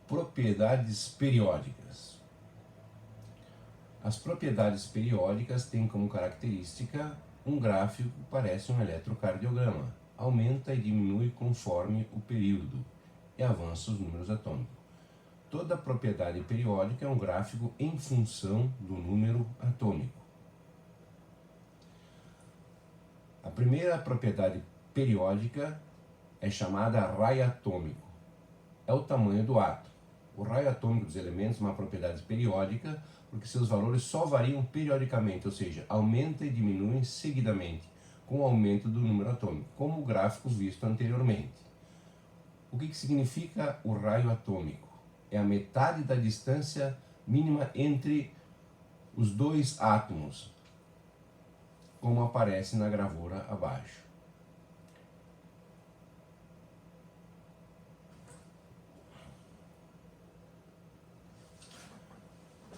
Propriedades periódicas. As propriedades periódicas têm como característica um gráfico que parece um eletrocardiograma. Aumenta e diminui conforme o período e avança os números atômicos. Toda propriedade periódica é um gráfico em função do número atômico. A primeira propriedade periódica é chamada raio atômico. É o tamanho do átomo. O raio atômico dos elementos é uma propriedade periódica porque seus valores só variam periodicamente, ou seja, aumenta e diminui seguidamente com o aumento do número atômico, como o gráfico visto anteriormente. O que significa o raio atômico? É a metade da distância mínima entre os dois átomos, como aparece na gravura abaixo.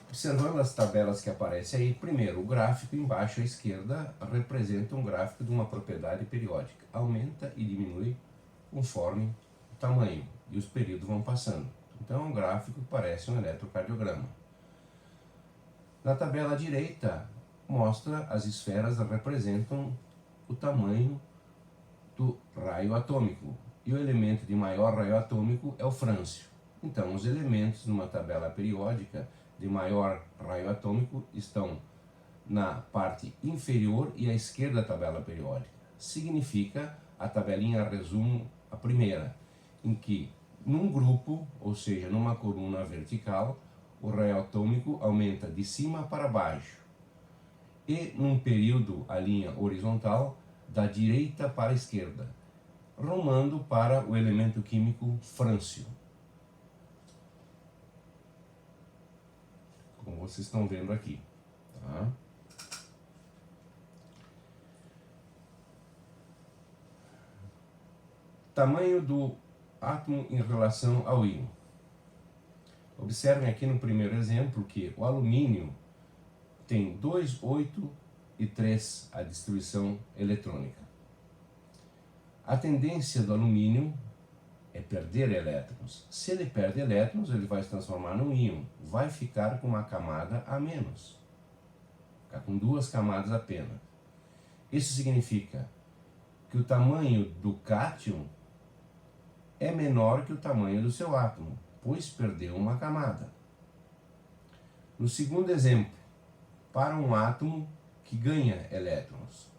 Observando as tabelas que aparecem aí, primeiro, o gráfico embaixo à esquerda representa um gráfico de uma propriedade periódica. Aumenta e diminui conforme o tamanho e os períodos vão passando. Então, um gráfico que parece um eletrocardiograma. Na tabela à direita, mostra as esferas representam o tamanho do raio atômico. E o elemento de maior raio atômico é o frâncio. Então, os elementos numa tabela periódica de maior raio atômico estão na parte inferior e à esquerda da tabela periódica. Significa, a tabelinha resume a primeira, em que num grupo, ou seja, numa coluna vertical, o raio atômico aumenta de cima para baixo. E num período, a linha horizontal, da direita para a esquerda, rumando para o elemento químico frâncio. Como vocês estão vendo aqui. Tá? Tamanho do átomo em relação ao íon. Observem aqui no primeiro exemplo que o alumínio tem 2, 8 e 3 a distribuição eletrônica. A tendência do alumínio é perder elétrons. Se ele perde elétrons, ele vai se transformar num íon. Vai ficar com uma camada a menos. Ficar com 2 camadas apenas. Isso significa que o tamanho do cátion é menor que o tamanho do seu átomo, pois perdeu uma camada. No segundo exemplo, para um átomo que ganha elétrons,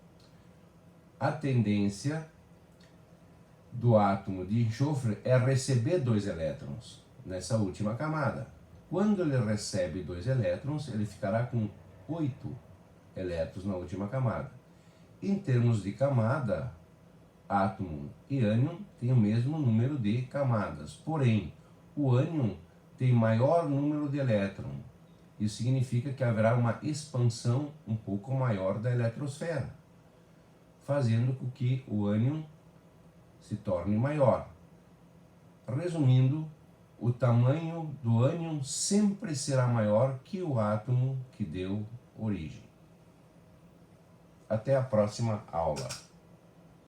a tendência do átomo de enxofre é receber 2 elétrons nessa última camada. Quando ele recebe 2 elétrons, ele ficará com 8 elétrons na última camada. Em termos de camada, átomo e ânion têm o mesmo número de camadas, porém, o ânion tem maior número de elétrons. Isso significa que haverá uma expansão um pouco maior da eletrosfera, fazendo com que o ânion se torne maior. Resumindo, o tamanho do ânion sempre será maior que o átomo que deu origem. Até a próxima aula.